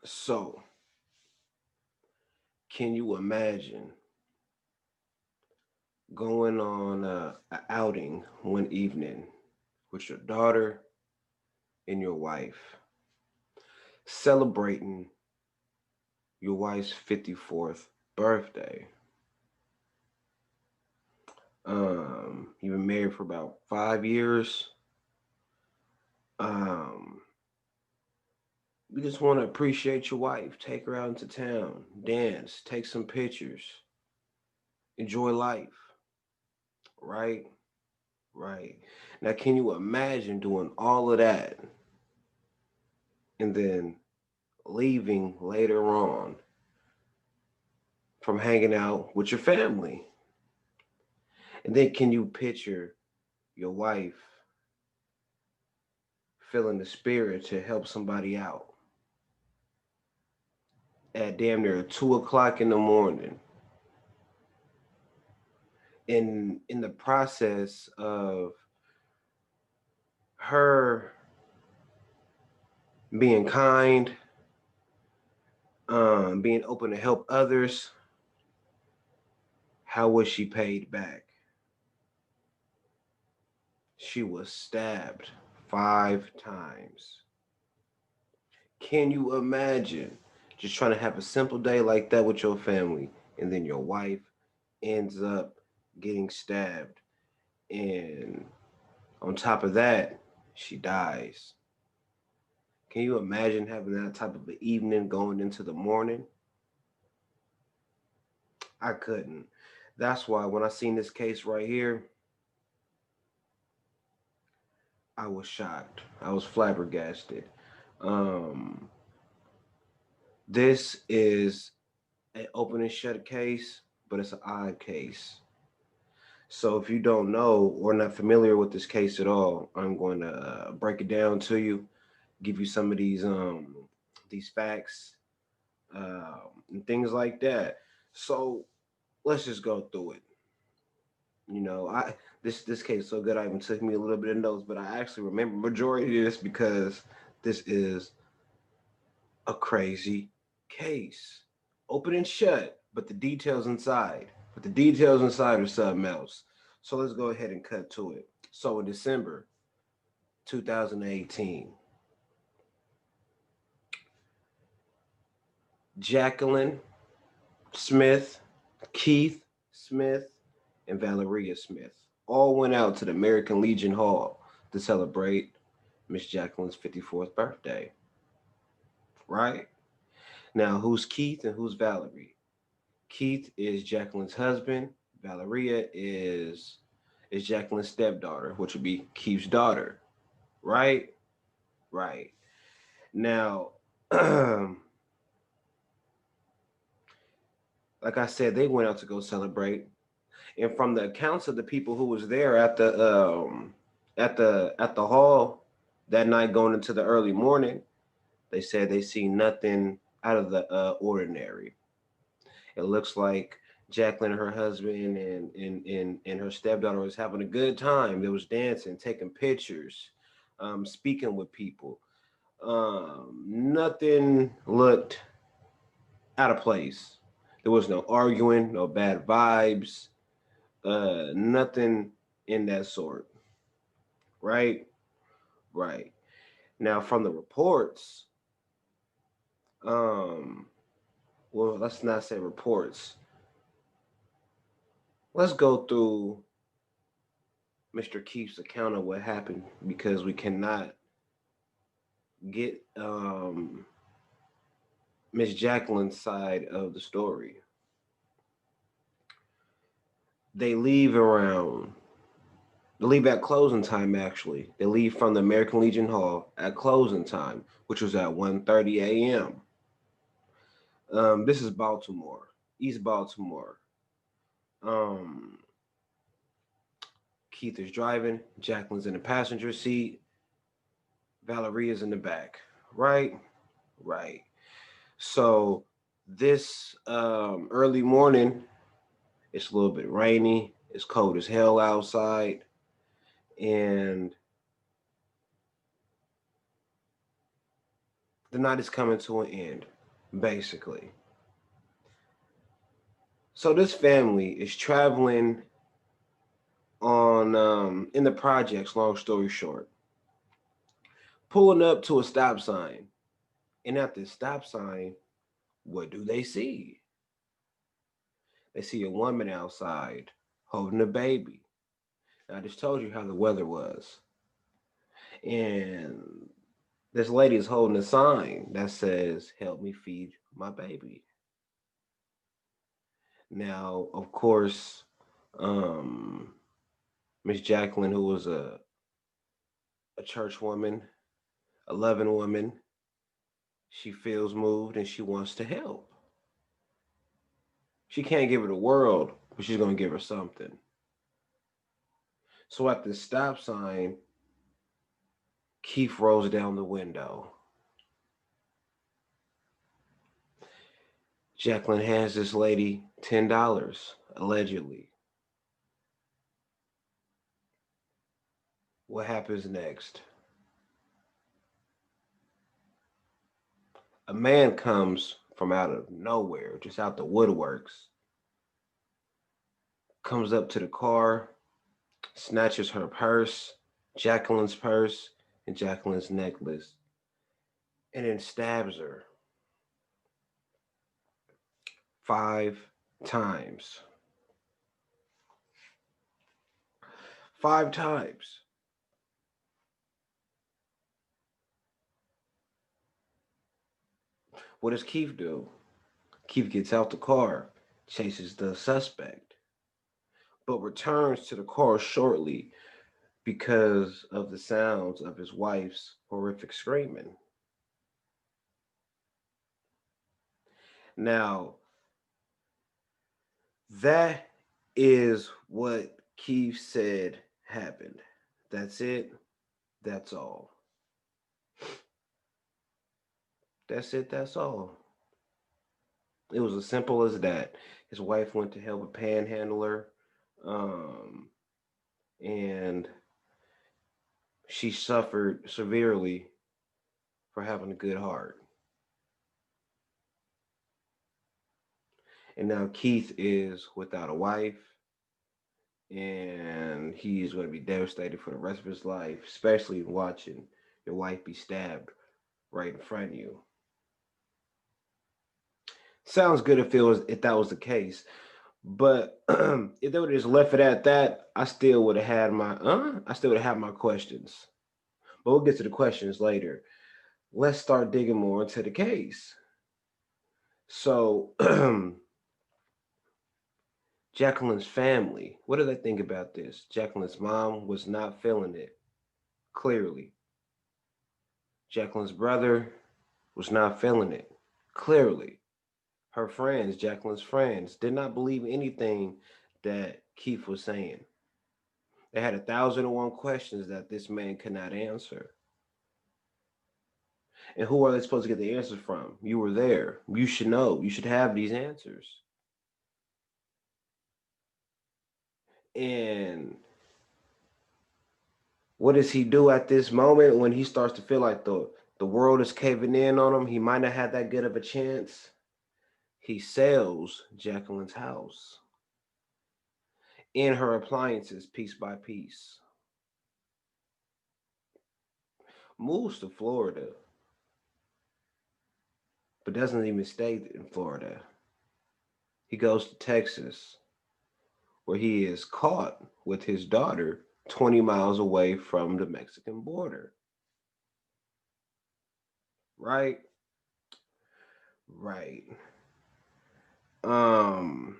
So, can you imagine going on a outing one evening with your daughter and your wife, celebrating your wife's 54th birthday? You've been married for about 5 years. Um, you just want to appreciate your wife, take her out into town, dance, take some pictures, enjoy life, right? Right. Now, can you imagine doing all of that and then leaving later on from hanging out with your family? And then can you picture your wife feeling the spirit to help somebody out at damn near 2 o'clock in the morning? In the process of her being kind, being open to help others, how was she paid back? She was stabbed 5 times. Can you imagine just trying to have a simple day like that with your family, and then your wife ends up getting stabbed, and on top of that, she dies? Can you imagine having that type of an evening going into the morning? I couldn't. That's why when I seen this case right here, I was shocked. I was flabbergasted. Um, this is an open and shut case, but it's an odd case. So if you don't know or not familiar with this case at all, I'm going to break it down to you, give you some of these facts and things like that. So let's just go through it. I this case is so good. I even took me a little bit of notes, but I actually remember majority of this because this is a crazy case, open and shut, but the details inside, are something else. So let's go ahead and cut to it. So in December 2018, Jacqueline Smith, Keith Smith, and Valeria Smith all went out to the American Legion Hall to celebrate Miss Jacqueline's 54th birthday. Right? Now, who's Keith and who's Valerie? Keith is Jacqueline's husband. Valeria is Jacqueline's stepdaughter, which would be Keith's daughter. Right? Right. Now, like I said, they went out to go celebrate. And from the accounts of the people who was there at the hall that night going into the early morning, they said they seen nothing out of the ordinary. It looks like Jacqueline and her husband and her stepdaughter was having a good time. They was dancing, taking pictures, speaking with people. Nothing looked out of place. There was no arguing, no bad vibes, nothing in that sort. Right? Right. Now, from the reports, um, well, let's not say reports. Let's go through Mr. Keith's account of what happened because we cannot get Miss Jacqueline's side of the story. They leave around. They leave at closing time. Actually, they leave from the American Legion Hall at closing time, which was at 1:30 a.m. This is Baltimore, East Baltimore. Um, Keith is driving. Jacqueline's in the passenger seat. Valeria's in the back. Right, right. So this early morning, it's a little bit rainy. It's cold as hell outside, and the night is coming to an end. basically. So this family is traveling on in the projects, long story short, pulling up to a stop sign. And at this stop sign, what do they see? They see a woman outside holding a baby. Now, I just told you how the weather was. And this lady is holding a sign that says, "Help me feed my baby." Now, of course, um, Miss Jacqueline, who was a church woman, a loving woman, she feels moved and she wants to help. She can't give her the world, but she's going to give her something. So at the stop sign, Keith rolls down the window. Jacqueline hands this lady $10, allegedly. What happens next? A man comes from out of nowhere, just out the woodworks, comes up to the car, snatches her purse, Jacqueline's purse, and Jacqueline's necklace, and then stabs her 5 times. 5 times. What does Keith do? Keith gets out the car, chases the suspect, but returns to the car shortly because of the sounds of his wife's horrific screaming. Now, that is what Keith said happened. That's it. That's all. That's it. That's all. It was as simple as that. His wife went to help a panhandler, um, and she suffered severely for having a good heart. And now Keith is without a wife, and he is going to be devastated for the rest of his life, especially watching your wife be stabbed right in front of you. Sounds good if that was the case, but if they would have just left it at that, I still would have had my questions. But we'll get to the questions later. Let's start digging more into the case. So, Jacqueline's family, what do they think about this? Jacqueline's mom was not feeling it, clearly. Jacqueline's brother was not feeling it, clearly. Her friends, Jacqueline's friends, did not believe anything that Keith was saying. They had 1,001 questions that this man could not answer. And who are they supposed to get the answers from? You were there. You should know. You should have these answers. And what does he do at this moment when he starts to feel like the world is caving in on him? He might not have that good of a chance. He sells Jacqueline's house and her appliances piece by piece. Moves to Florida, but doesn't even stay in Florida. He goes to Texas, where he is caught with his daughter 20 miles away from the Mexican border. Right? Right. Um,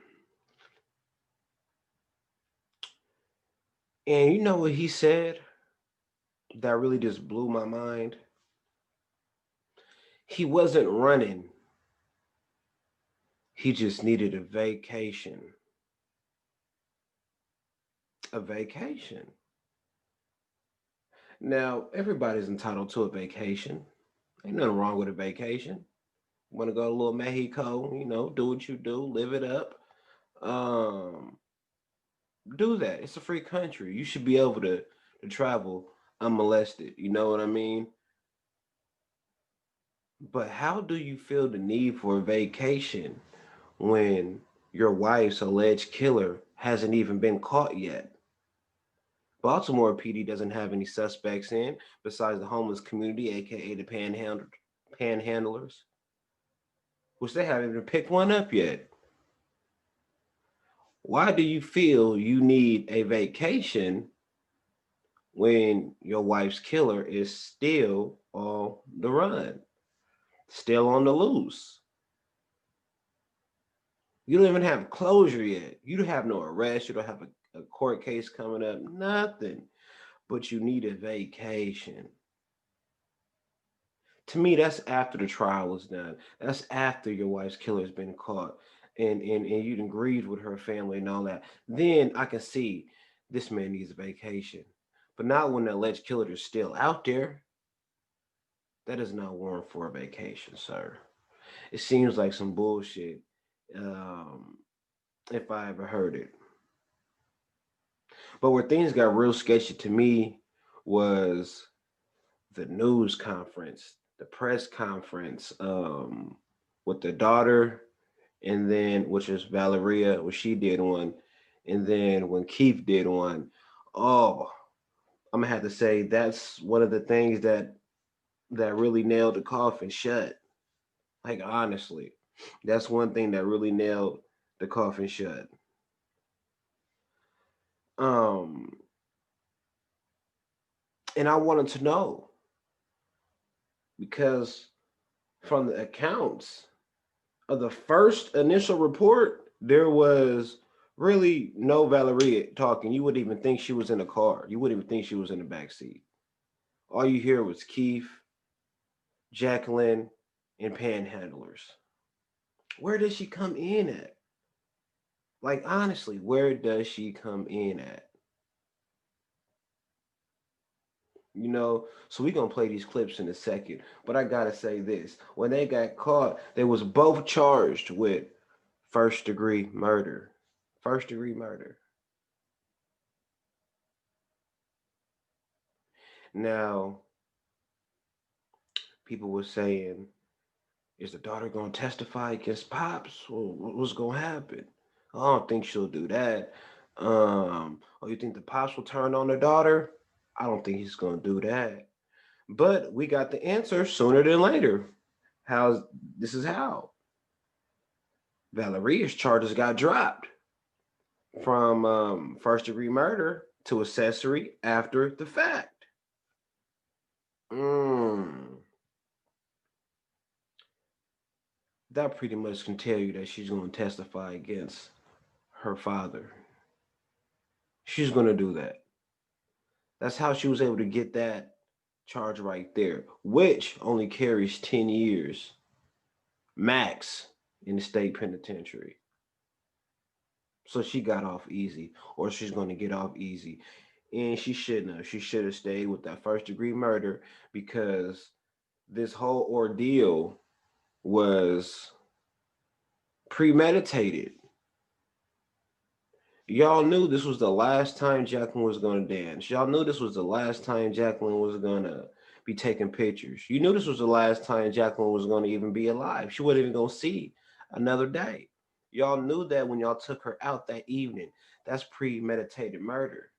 and you know what he said that really just blew my mind? He wasn't running, he just needed a vacation. A vacation. Now, everybody's entitled to a vacation. Ain't nothing wrong with a vacation. Want to go to a little Mexico, do what you do, live it up. Um, do that. It's a free country. You should be able to travel unmolested. You know what I mean? But how do you feel the need for a vacation when your wife's alleged killer hasn't even been caught yet? Baltimore PD doesn't have any suspects in besides the homeless community, aka the panhandlers, which they haven't even picked one up yet. Why do you feel you need a vacation when your wife's killer is still on the run, still on the loose? You don't even have closure yet. You don't have no arrest. You don't have a court case coming up, nothing. But you need a vacation. To me, that's after the trial was done. That's after your wife's killer has been caught and you done grieved with her family and all that. Then I can see this man needs a vacation. But not when the alleged killer is still out there. That is not warrant for a vacation, sir. It seems like some bullshit, um, if I ever heard it. But where things got real sketchy to me was the news conference, the press conference, with the daughter, and then which is Valeria, when she did one, and then when Keith did one. Oh, I'm gonna have to say that's one of the things that really nailed the coffin shut. Like honestly, that's one thing that really nailed the coffin shut. Um, and I wanted to know because from the accounts of the first initial report, there was really no Valeria talking. You wouldn't even think she was in a car. You wouldn't even think she was in the back seat. All you hear was Keith, Jacqueline, and panhandlers. Where does she come in at? Like honestly, where does she come in at? So we gonna play these clips in a second. But I gotta say this. When they got caught, they was both charged with first degree murder. First degree murder. Now, people were saying, is the daughter gonna testify against Pops? What's gonna happen? I don't think she'll do that. Oh, you think the Pops will turn on the daughter? I don't think he's gonna do that. But we got the answer sooner than later. How's this is how Valeria's charges got dropped from first degree murder to accessory after the fact. Mm, that pretty much can tell you that she's going to testify against her father. She's going to do that. That's how she was able to get that charge right there, which only carries 10 years max in the state penitentiary. So she got off easy, or she's going to get off easy. And she shouldn't have. She should have stayed with that first degree murder because this whole ordeal was premeditated. Y'all knew this was the last time Jacqueline was going to dance. Y'all knew this was the last time Jacqueline was going to be taking pictures. You knew this was the last time Jacqueline was going to even be alive. She wasn't even going to see another day. Y'all knew that when y'all took her out that evening. That's premeditated murder.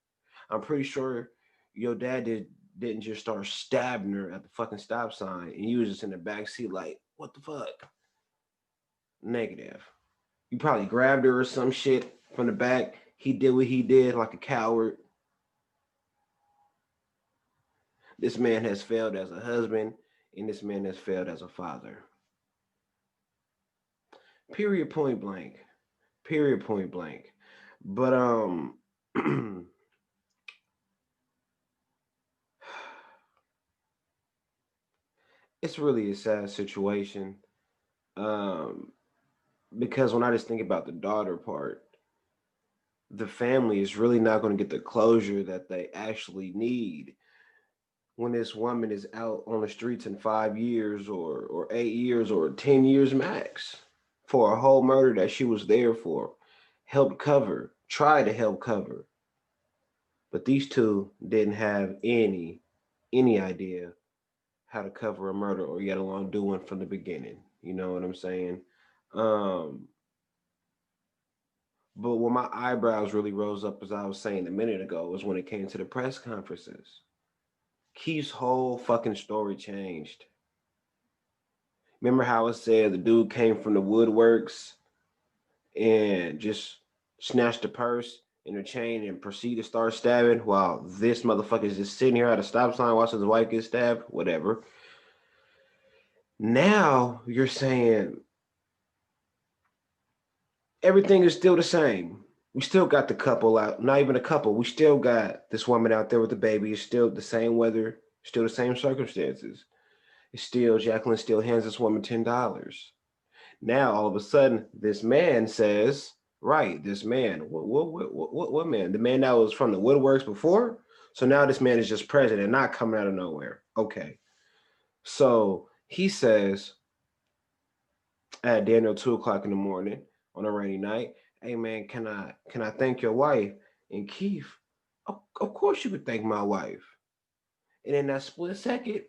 I'm pretty sure your dad didn't just start stabbing her at the fucking stop sign and you was just in the back seat like, what the fuck? Negative. You probably grabbed her or some shit from the back. He did what he did like a coward. This man has failed as a husband and this man has failed as a father. Period point blank. Period point blank. But it's really a sad situation. Um because when I just think about the daughter part, the family is really not going to get the closure that they actually need when this woman is out on the streets in 5 years or 8 years or 10 years max for a whole murder that she was there for, helped cover, tried to help cover. But these two didn't have any idea how to cover a murder or yet alone do one from the beginning. You know what I'm saying? Um, but when my eyebrows really rose up, as I was saying a minute ago, was when it came to the press conferences. Keith's whole fucking story changed. Remember how I said the dude came from the woodworks and just snatched the purse and the chain and proceeded to start stabbing while this motherfucker is just sitting here at a stop sign watching his wife get stabbed? Whatever. Now you're saying everything is still the same. We still got the couple out, not even a couple. We still got this woman out there with the baby. It's still the same weather, still the same circumstances. It's still Jacqueline still hands this woman $10. Now all of a sudden, this man says, right, this man, what man? The man that was from the woodworks before. So now this man is just president, not coming out of nowhere. Okay, so he says at Daniel 2 o'clock in the morning on a rainy night, "Hey man, can I thank your wife?" And Keith, of course you could thank my wife. And in that split second,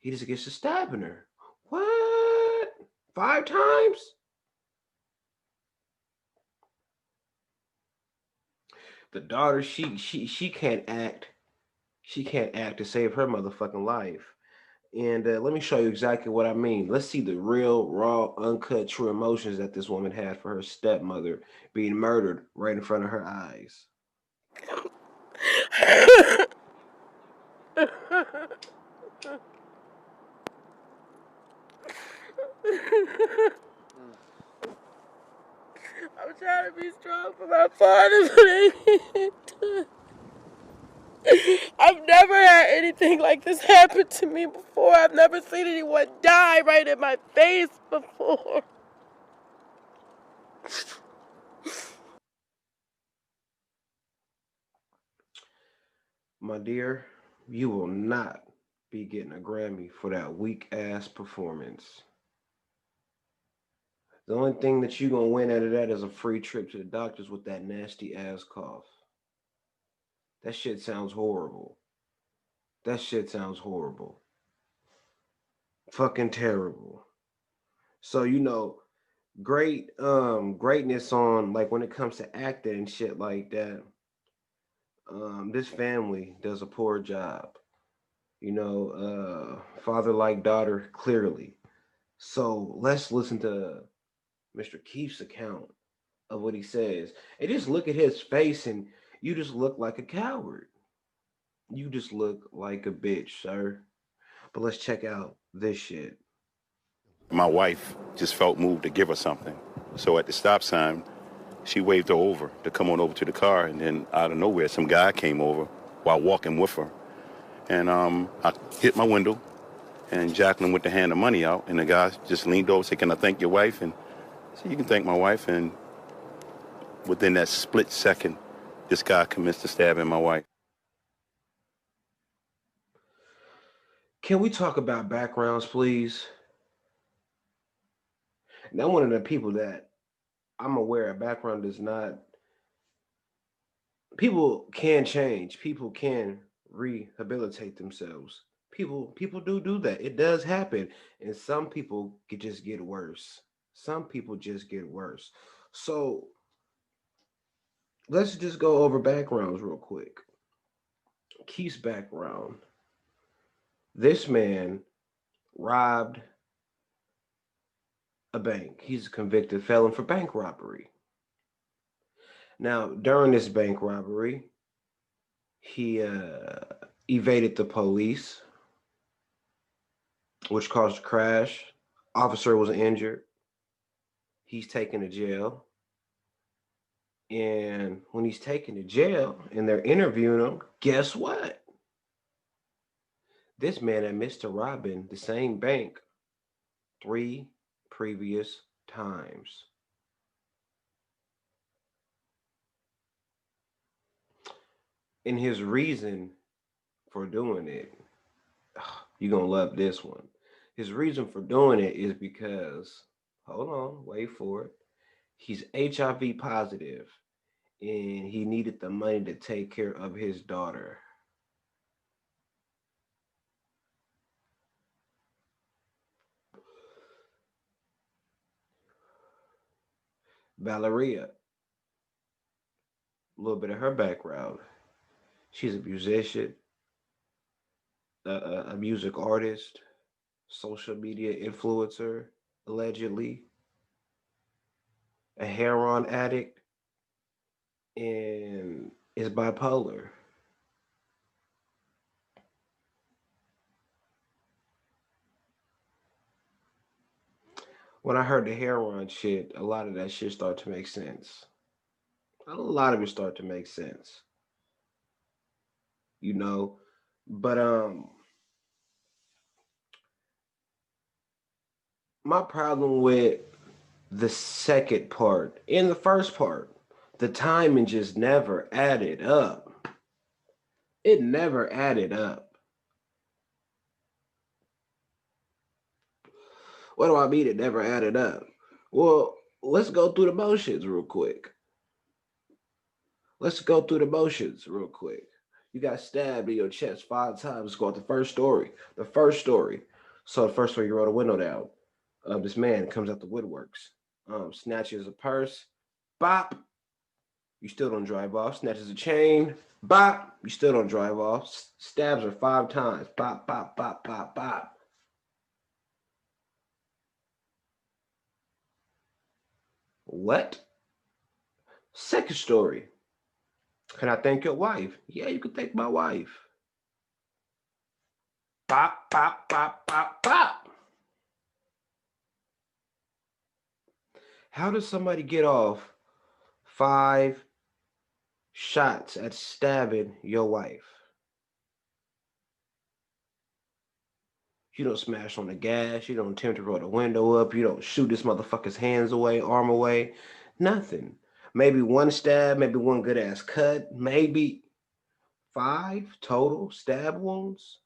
he just gets to stabbing her. What? 5 times? The daughter, she can't act. She can't act to save her motherfucking life. And let me show you exactly what I mean. Let's see the real, raw, uncut, true emotions that this woman had for her stepmother being murdered right in front of her eyes. I'm trying to be strong for my father, but I can't. I've never had anything like this happen to me before. I've never seen anyone die right in my face before. My dear, you will not be getting a Grammy for that weak ass performance. The only thing that you gonna win out of that is a free trip to the doctors with that nasty ass cough. That shit sounds horrible. That shit sounds horrible. Fucking terrible. So greatness on like when it comes to acting and shit like that. This family does a poor job. Father like daughter clearly. So let's listen to Mr. Keith's account of what he says. And just look at his face and you just look like a coward. You just look like a bitch, sir. But let's check out this shit. My wife just felt moved to give her something. So at the stop sign, she waved her over to come on over to the car. And then out of nowhere, some guy came over while walking with her. And I hit my window, and Jacqueline went to hand the money out. And the guy just leaned over and said, "Can I thank your wife?" And I said, "You can thank my wife." And within that split second, this guy commenced to stabbing my wife. Can we talk about backgrounds, please? Now, one of the people that I'm aware of background does not. People can change. People can rehabilitate themselves. People do that. It does happen, and some people could just get worse. Some people just get worse. So let's just go over backgrounds real quick. Keith's background. This man robbed a bank. He's a convicted felon for bank robbery. Now, during this bank robbery, he evaded the police, which caused a crash. Officer was injured. He's taken to jail. And when he's taken to jail and they're interviewing him, guess what? This man admits to robbing the same bank 3 previous times. And his reason for doing it, you're going to love this one. His reason for doing it is because, hold on, wait for it. He's HIV positive and he needed the money to take care of his daughter. Valeria, a little bit of her background. She's a musician, a music artist, social media influencer, allegedly, a heroin addict, and is bipolar. When I heard the heroin shit, a lot of that shit started to make sense. A lot of it started to make sense, you know. But my problem with the second part in the first part, the timing just never added up. It never added up. What do I mean it never added up? Well, let's go through the motions real quick. Let's go through the motions real quick. You got stabbed in your chest 5 times. Go out the first story. The first story. So the first story, you roll the window down. This man comes out the woodworks. Snatches a purse. Bop. You still don't drive off. Snatches a chain. Bop. You still don't drive off. Stabs her 5 times. Bop, bop, bop, bop, bop. What? Second story. Can I thank your wife? Yeah, you can thank my wife. Bop, bop, bop, bop, bop. How does somebody get off 5 shots at stabbing your wife? You don't smash on the gas. You don't attempt to roll the window up. You don't shoot this motherfucker's hands away, arm away. Nothing. Maybe one stab, maybe one good ass cut, maybe 5 total stab wounds.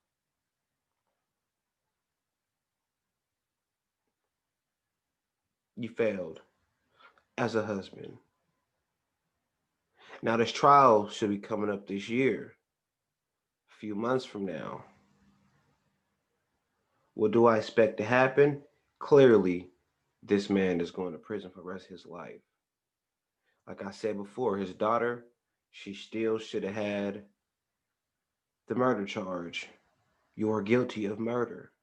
You failed as a husband. Now, this trial should be coming up this year, a few months from now. What do I expect to happen? Clearly, this man is going to prison for the rest of his life. Like I said before, his daughter, she still should have had the murder charge. You're guilty of murder.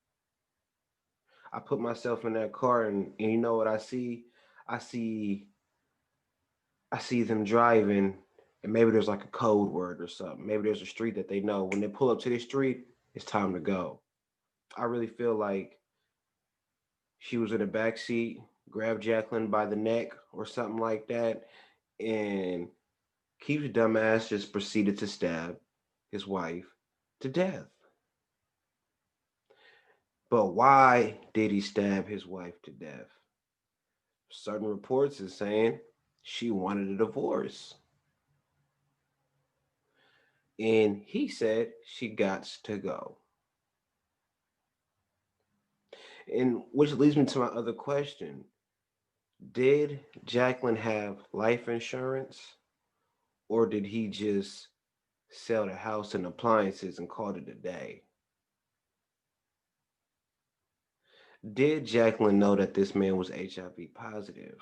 I put myself in that car and you know what I see? I see I see them driving and maybe there's like a code word or something. Maybe there's a street that they know. When they pull up to this street, it's time to go. I really feel like she was in the back seat, grabbed Jacqueline by the neck or something like that, and Keith's dumbass just proceeded to stab his wife to death. But why did he stab his wife to death? Certain reports is saying she wanted a divorce. And he said she got to go. And which leads me to my other question. Did Jacqueline have life insurance or did he just sell the house and appliances and called it a day? Did Jacqueline know that this man was HIV positive?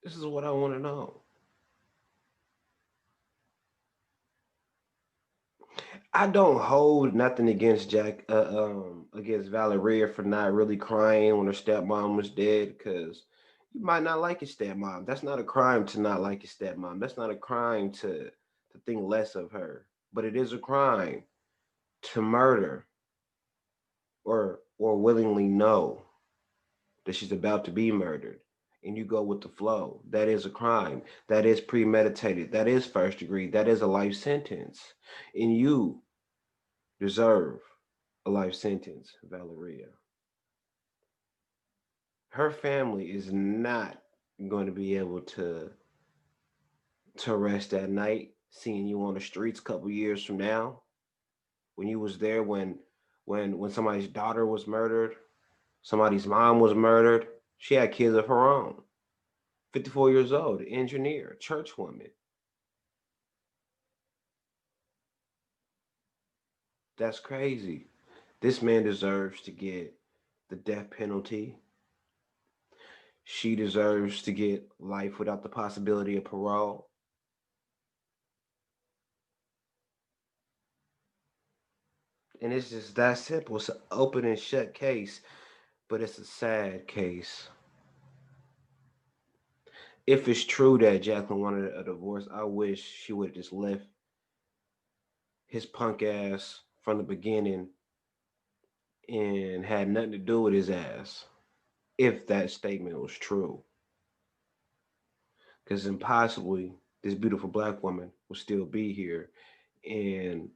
This is what I want to know. I don't hold nothing against against Valeria for not really crying when her stepmom was dead, because you might not like your stepmom. That's not a crime to not like your stepmom. That's not a crime to think less of her. But it is a crime to murder or willingly know that she's about to be murdered and you go with the flow. That is a crime. That is premeditated. That is first degree. That is a life sentence. And you deserve a life sentence, Valeria. Her family is not going to be able to rest at night seeing you on the streets a couple years from now when you was there when somebody's daughter was murdered, somebody's mom was murdered. She had kids of her own. 54 years old, engineer, church woman. That's crazy. This man deserves to get the death penalty. She deserves to get life without the possibility of parole. And it's just that simple. It's an open and shut case, but it's a sad case. If it's true that Jacqueline wanted a divorce, I wish she would have just left his punk ass from the beginning and had nothing to do with his ass. If that statement was true, because impossibly this beautiful black woman will still be here, and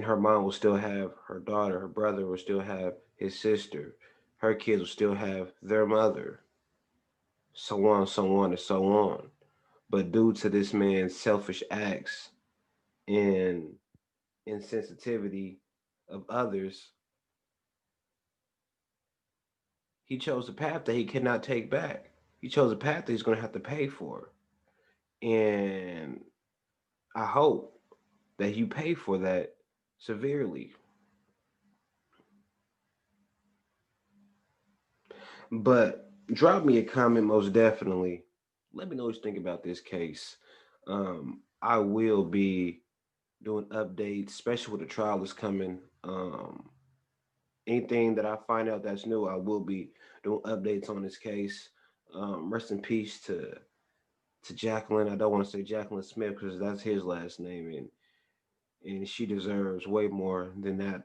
her mom will still have her daughter, her brother will still have his sister, her kids will still have their mother, so on, so on, and so on. But due to this man's selfish acts and insensitivity of others, he chose a path that he cannot take back. He chose a path that he's going to have to pay for. And I hope that you pay for that severely. But drop me a comment most definitely. Let me know what you think about this case. I will be doing updates, especially with the trial is coming. Anything that I find out that's new, I will be doing updates on this case. Rest in peace to Jacqueline. I don't want to say Jacqueline Smith because that's his last name, and she deserves way more than that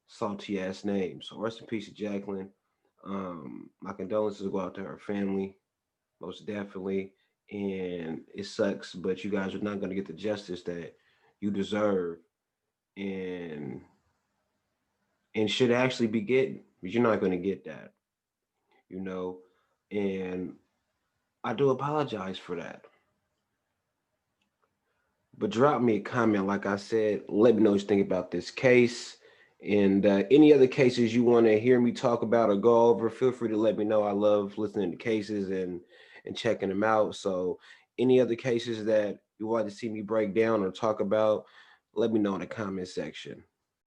salty ass name. So rest in peace to Jacqueline. My condolences go out to her family, most definitely. And it sucks, but you guys are not going to get the justice that you deserve and should actually be getting. But you're not going to get that, you know. And I do apologize for that. But drop me a comment, like I said. Let me know what you think about this case. And any other cases you want to hear me talk about or go over, feel free to let me know. I love listening to cases and checking them out. So any other cases that you want to see me break down or talk about, let me know in the comment section.